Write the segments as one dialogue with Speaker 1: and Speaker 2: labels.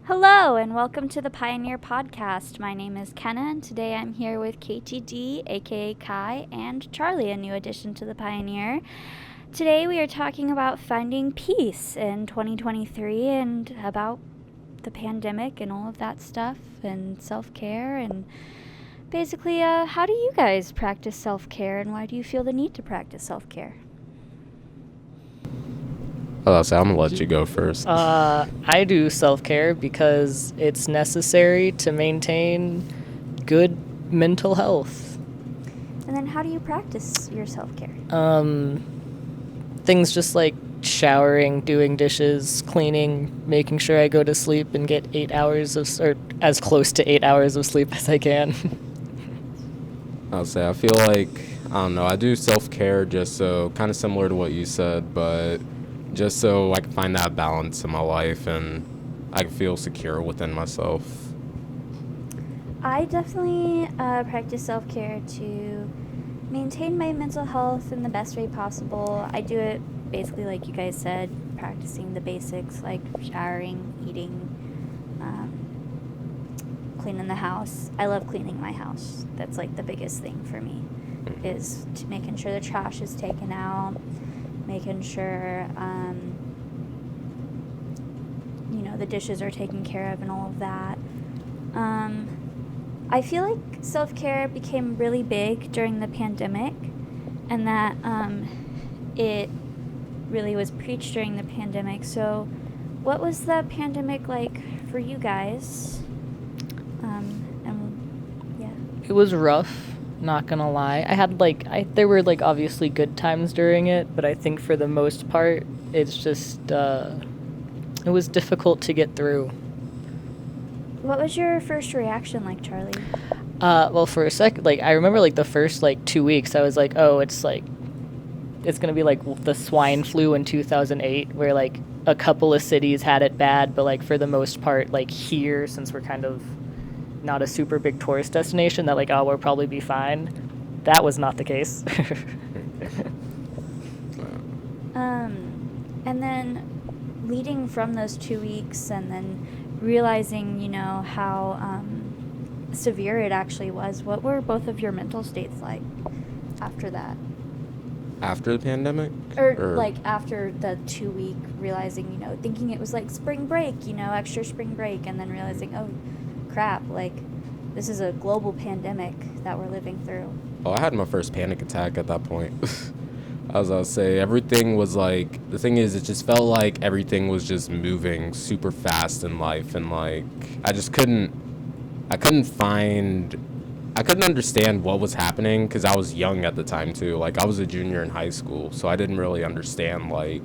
Speaker 1: Hello and welcome to the Pioneer Podcast. My name is Kenna and today I'm here with KTD, aka Kai, and Charlie, a new addition to the Pioneer. Today we are talking about finding peace in 2023 and about the pandemic and all of that stuff and self-care and basically how do you guys practice self-care and why do you feel the need to practice self-care?
Speaker 2: I'm going to let you go first.
Speaker 3: I do self-care because it's necessary to maintain good mental health.
Speaker 1: And then how do you practice your self-care?
Speaker 3: Things just like showering, doing dishes, cleaning, making sure I go to sleep and get 8 hours or as close to 8 hours of sleep as I can.
Speaker 2: I feel like, I do self-care just so, kind of similar to what you said, but just so I can find that balance in my life and I can feel secure within myself.
Speaker 1: I definitely practice self-care to maintain my mental health in the best way possible. I do it basically like you guys said, practicing the basics like showering, eating, cleaning the house. I love cleaning my house. That's like the biggest thing for me, is making sure the trash is taken out, making sure the dishes are taken care of and all of that. I feel like self-care became really big during the pandemic, and that it really was preached during the pandemic. So what was the pandemic like for you guys?
Speaker 3: It was rough, not gonna lie. There were obviously good times during it, but I think for the most part, it's just, it was difficult to get through.
Speaker 1: What was your first reaction like, Charlie?
Speaker 3: Well, for a second, I remember the first 2 weeks, I was like, oh, it's gonna be like the swine flu in 2008, where a couple of cities had it bad, but for the most part, here, since we're kind of not a super big tourist destination, that we'll probably be fine. That was not the case.
Speaker 1: And then leading from those 2 weeks and then realizing, how severe it actually was, what were both of your mental states like after that?
Speaker 2: After the pandemic?
Speaker 1: Or after the 2 week realizing, thinking it was like spring break, extra spring break, and then realizing, oh, crap, this is a global pandemic that we're living through.
Speaker 2: Oh, I had my first panic attack at that point. As I would say, everything was the thing is, it just felt like everything was just moving super fast in life, and I couldn't understand what was happening because I was young at the time too. I was a junior in high school, so I didn't really understand why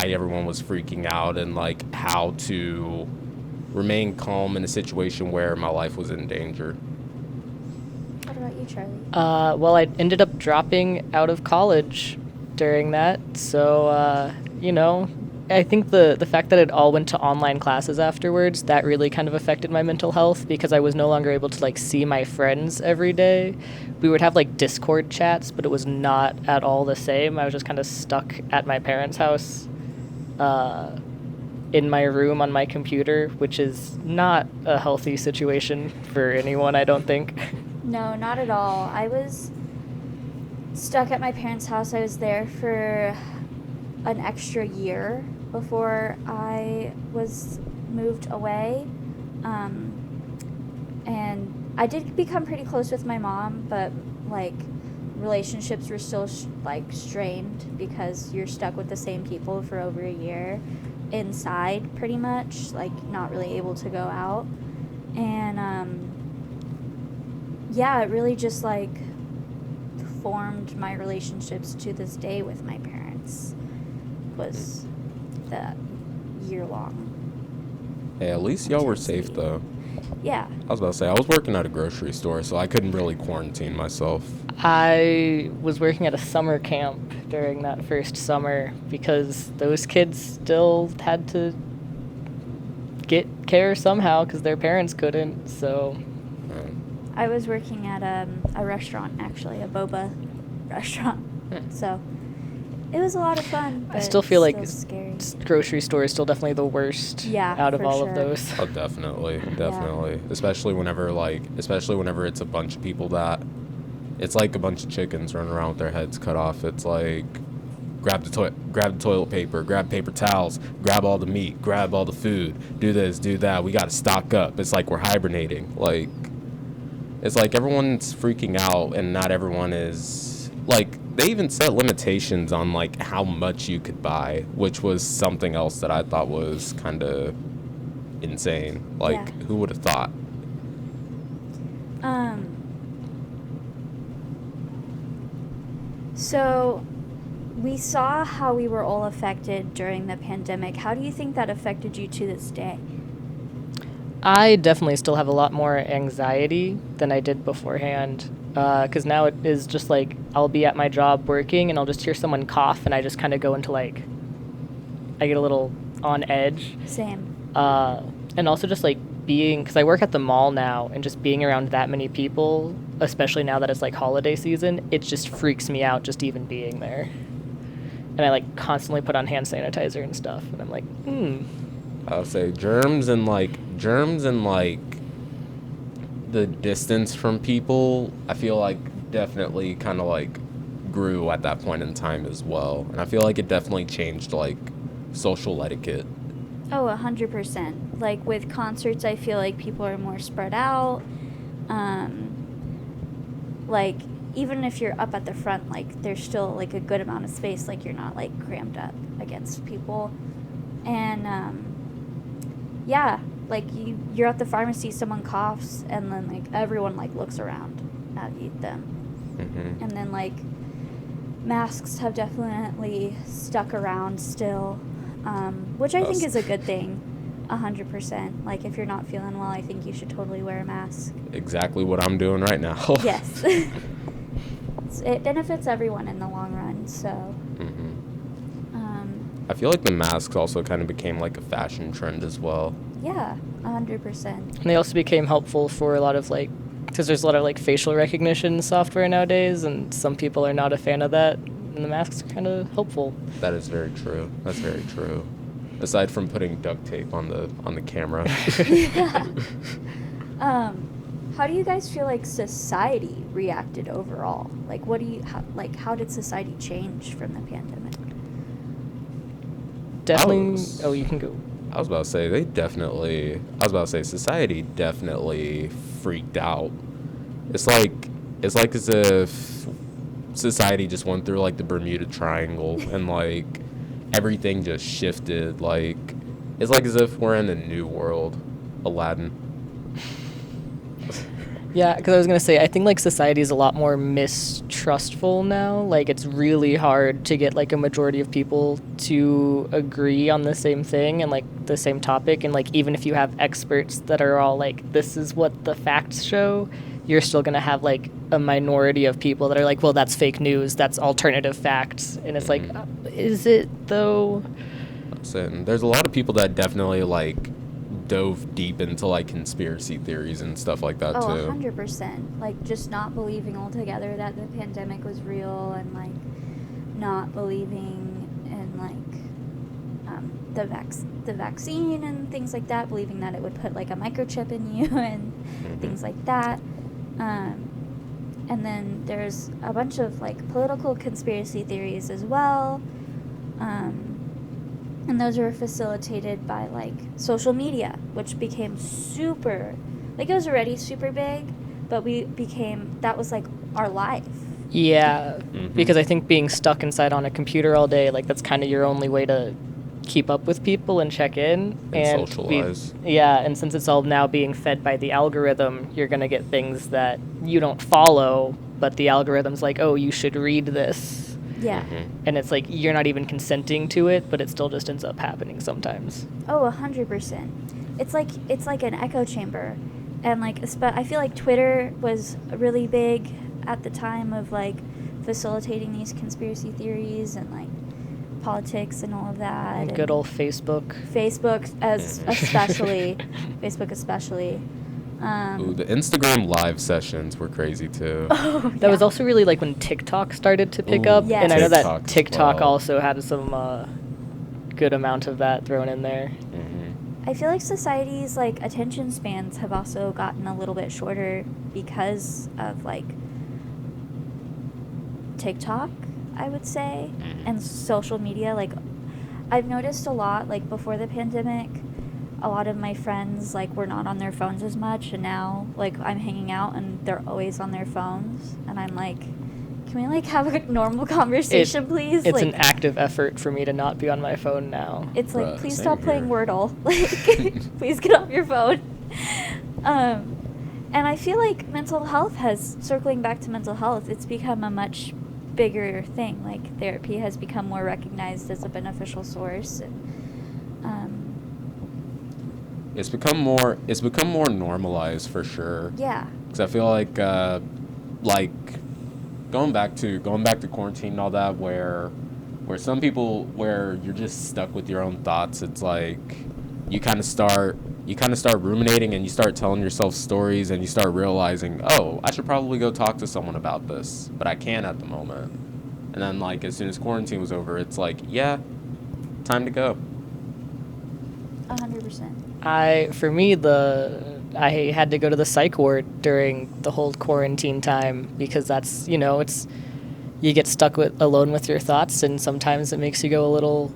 Speaker 2: everyone was freaking out and how to remain calm in a situation where my life was in danger.
Speaker 1: What about you, Charlie?
Speaker 3: Well, I ended up dropping out of college during that, so I think the fact that it all went to online classes afterwards, that really kind of affected my mental health because I was no longer able to see my friends every day. We would have Discord chats, but it was not at all the same. I was just kind of stuck at my parents' house, in my room on my computer, which is not a healthy situation for anyone, I don't think.
Speaker 1: No, not at all. I was stuck at my parents' house. I was there for an extra year before I was moved away. And I did become pretty close with my mom, but relationships were still strained because you're stuck with the same people for over a year inside, pretty much, not really able to go out. And it really just formed my relationships to this day with my parents. Was that year long.
Speaker 2: Hey, at least y'all were safe though.
Speaker 1: Yeah.
Speaker 2: I was about to say, I was working at a grocery store, so I couldn't really quarantine myself.
Speaker 3: I was working at a summer camp during that first summer because those kids still had to get care somehow because their parents couldn't, so.
Speaker 1: I was working at a restaurant, actually, a boba restaurant. So It was a lot of fun, but
Speaker 3: I still feel like
Speaker 1: scary.
Speaker 3: grocery store is still definitely the worst out of all of those.
Speaker 2: Oh, definitely. Especially whenever it's a bunch of people that it's like a bunch of chickens running around with their heads cut off. It's like grab the toilet paper, grab paper towels, grab all the meat, grab all the food, do this, do that. We got to stock up. It's like we're hibernating. Like, it's like everyone's freaking out, and not everyone is like. They even set limitations on like how much you could buy, which was something else that I thought was kind of insane. Like, who would have thought?
Speaker 1: So we saw how we were all affected during the pandemic. How do you think that affected you to this day?
Speaker 3: I definitely still have a lot more anxiety than I did beforehand. Because now it is just like I'll be at my job working and I'll just hear someone cough and I just kind of go into like, I get a little on edge.
Speaker 1: Same.
Speaker 3: And also just like because I work at the mall now, and just being around that many people, especially now that it's like holiday season, it just freaks me out just even being there. And I like constantly put on hand sanitizer and stuff, and I'm like,
Speaker 2: I would say germs and the distance from people, I feel like definitely kind of like grew at that point in time as well. And I feel like it definitely changed like social etiquette.
Speaker 1: Oh, 100%. Like with concerts, I feel like people are more spread out. Like even if you're up at the front, like there's still like a good amount of space. Like you're not like crammed up against people. And yeah, like you're at the pharmacy, someone coughs, and then like everyone like looks around at them.
Speaker 2: Mm-hmm.
Speaker 1: And then like masks have definitely stuck around still, which I think is a good thing. 100%. Like if you're not feeling well, I think you should totally wear a mask.
Speaker 2: Exactly what I'm doing right now.
Speaker 1: Yes. It benefits everyone in the long run, so.
Speaker 2: Mm-hmm. I feel like the masks also kind of became like a fashion trend as well.
Speaker 1: Yeah, 100%.
Speaker 3: And they also became helpful for a lot of like, because there's a lot of like facial recognition software nowadays, and some people are not a fan of that, and the masks are kind of helpful.
Speaker 2: That is very true. That's very true. Aside from putting duct tape on the camera.
Speaker 1: Yeah. How do you guys feel like society reacted overall? Like, how did society change from the pandemic?
Speaker 3: Definitely. You can go.
Speaker 2: I was about to say society definitely freaked out. It's like as if society just went through like the Bermuda Triangle and like everything just shifted. Like it's like as if we're in a new world. Aladdin.
Speaker 3: Yeah, because I was going to say, I think, like, society is a lot more mistrustful now. Like, it's really hard to get, like, a majority of people to agree on the same thing and, like, the same topic. And, like, even if you have experts that are all, like, this is what the facts show, you're still going to have, like, a minority of people that are like, well, that's fake news, that's alternative facts. And it's like, is it, though?
Speaker 2: There's a lot of people that definitely, like, dove deep into like conspiracy theories and stuff like that too.
Speaker 1: 100%. Like just not believing altogether that the pandemic was real, and like not believing in like the vaccine and things like that, believing that it would put like a microchip in you and things like that. And then there's a bunch of like political conspiracy theories as well. And those were facilitated by, like, social media, which became super, like, it was already super big, but that was, like, our life.
Speaker 3: Yeah, because I think being stuck inside on a computer all day, like, that's kind of your only way to keep up with people and check in.
Speaker 2: And socialize.
Speaker 3: And since it's all now being fed by the algorithm, you're going to get things that you don't follow, but the algorithm's like, oh, you should read this.
Speaker 1: Yeah.
Speaker 3: And it's like you're not even consenting to it, but it still just ends up happening sometimes.
Speaker 1: Oh, 100%. It's like an echo chamber. And like I feel like Twitter was really big at the time of like facilitating these conspiracy theories and like politics and all of that.
Speaker 3: And good old Facebook.
Speaker 1: Facebook especially.
Speaker 2: Ooh, the Instagram live sessions were crazy too.
Speaker 3: That was also really like when TikTok started to pick
Speaker 2: Ooh,
Speaker 3: up,
Speaker 1: Yes.
Speaker 3: and I know
Speaker 2: TikTok
Speaker 3: that
Speaker 2: as
Speaker 3: TikTok
Speaker 2: well.
Speaker 3: also had some good amount of that thrown in there.
Speaker 1: I feel like society's like attention spans have also gotten a little bit shorter because of like TikTok, I would say, and social media. Like I've noticed a lot, like before the pandemic, a lot of my friends like were not on their phones as much, and now like I'm hanging out and they're always on their phones, and I'm like, can we like have a normal conversation, please?
Speaker 3: It's
Speaker 1: like,
Speaker 3: an active effort for me to not be on my phone now.
Speaker 1: It's like,
Speaker 2: Bruh,
Speaker 1: please
Speaker 2: same
Speaker 1: stop playing
Speaker 2: here.
Speaker 1: Wordle. Like, please get off your phone. And I feel like mental health circling back to mental health, it's become a much bigger thing. Like, therapy has become more recognized as a beneficial source. And,
Speaker 2: It's become more normalized for sure.
Speaker 1: yeah.
Speaker 2: Because I feel like going back to quarantine and all that, where some people, where you're just stuck with your own thoughts. It's like you kind of start ruminating, and you start telling yourself stories, and you start realizing, oh, I should probably go talk to someone about this, but I can't at the moment. And then like as soon as quarantine was over, it's like, yeah, time to go.
Speaker 1: 100%.
Speaker 3: For me, I had to go to the psych ward during the whole quarantine time because that's, it's, you get stuck alone with your thoughts, and sometimes it makes you go a little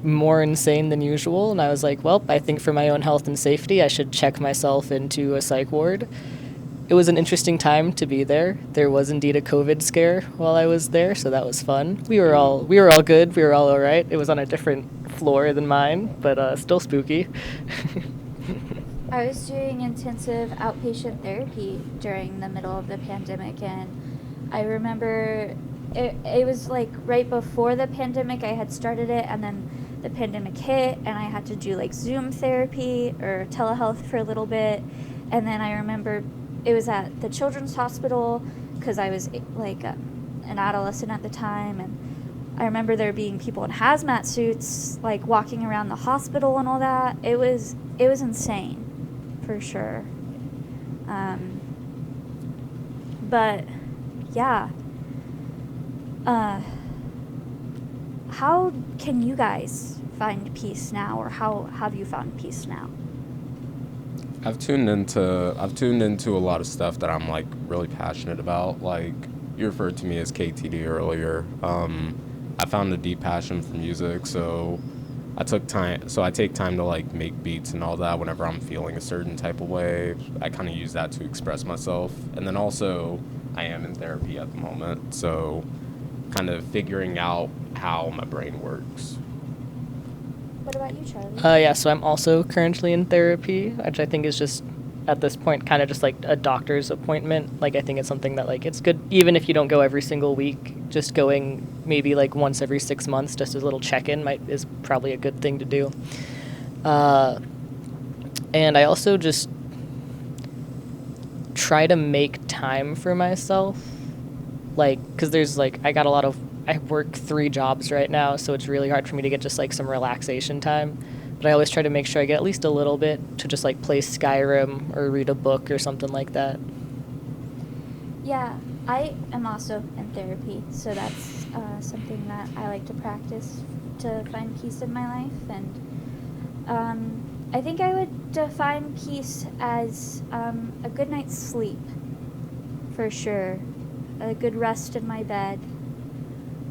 Speaker 3: more insane than usual. And I was like, well, I think for my own health and safety, I should check myself into a psych ward. It was an interesting time to be there. There was indeed a COVID scare while I was there, so that was fun. We were all good. We were all right. It was on a different floor than mine, but still spooky.
Speaker 1: I was doing intensive outpatient therapy during the middle of the pandemic, and I remember it was like right before the pandemic I had started it, and then the pandemic hit, and I had to do like Zoom therapy or telehealth for a little bit. And then I remember it was at the Children's Hospital because I was like an adolescent at the time, and I remember there being people in hazmat suits like walking around the hospital and all that. It was insane, for sure. But yeah. How can you guys find peace now, or how have you found peace now?
Speaker 2: I've tuned into a lot of stuff that I'm like really passionate about. Like you referred to me as KTD earlier. I found a deep passion for music, so I take time to like make beats and all that whenever I'm feeling a certain type of way. I kind of use that to express myself. And then also I am in therapy at the moment, so kind of figuring out how my brain works.
Speaker 1: What about you, Charlie?
Speaker 3: Yeah, so I'm also currently in therapy, which I think is just, at this point, kind of just like a doctor's appointment. Like, I think it's something that, like, it's good, even if you don't go every single week, just going maybe, like, once every 6 months, just as a little check-in is probably a good thing to do. And I also just try to make time for myself. Like, because there's, like, I work 3 jobs right now, so it's really hard for me to get just, like, some relaxation time. But I always try to make sure I get at least a little bit to just, like, play Skyrim or read a book or something like that.
Speaker 1: Yeah, I am also in therapy, so that's something that I like to practice to find peace in my life. And I think I would define peace as a good night's sleep, for sure. A good rest in my bed.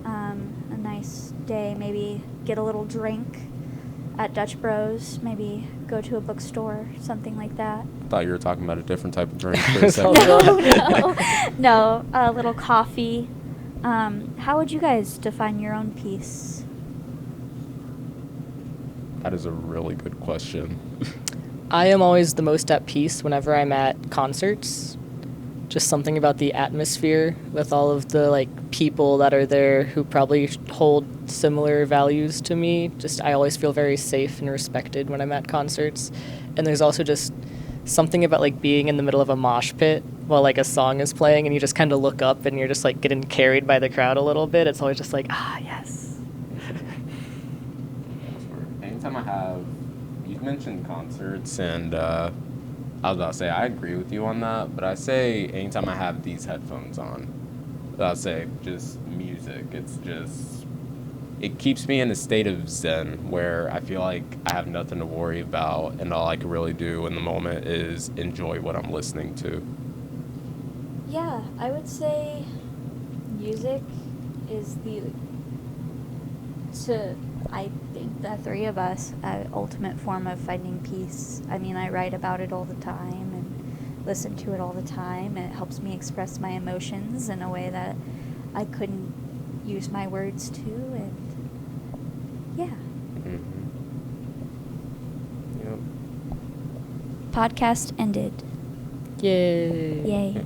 Speaker 1: A nice day, maybe get a little drink at Dutch Bros, maybe go to a bookstore, something like that.
Speaker 2: I thought you were talking about a different type of drink for a second.
Speaker 1: No, a little coffee. How would you guys define your own peace?
Speaker 2: That is a really good question.
Speaker 3: I am always the most at peace whenever I'm at concerts. Just something about the atmosphere with all of the, like, people that are there who probably hold similar values to me. Just, I always feel very safe and respected when I'm at concerts. And there's also just something about, like, being in the middle of a mosh pit while, like, a song is playing, and you just kind of look up and you're just, like, getting carried by the crowd a little bit. It's always just like, yes.
Speaker 2: Anytime you've mentioned concerts, and I was about to say, I agree with you on that, but I say anytime I have these headphones on, I'll say just music. It keeps me in a state of zen where I feel like I have nothing to worry about, and all I can really do in the moment is enjoy what I'm listening to.
Speaker 1: Yeah, I would say music is I think the three of us, ultimate form of finding peace. I mean, I write about it all the time and listen to it all the time, and it helps me express my emotions in a way that I couldn't use my words to, and yeah.
Speaker 2: Mm-hmm. Yep.
Speaker 1: Podcast ended.
Speaker 3: Yay.
Speaker 1: Yay.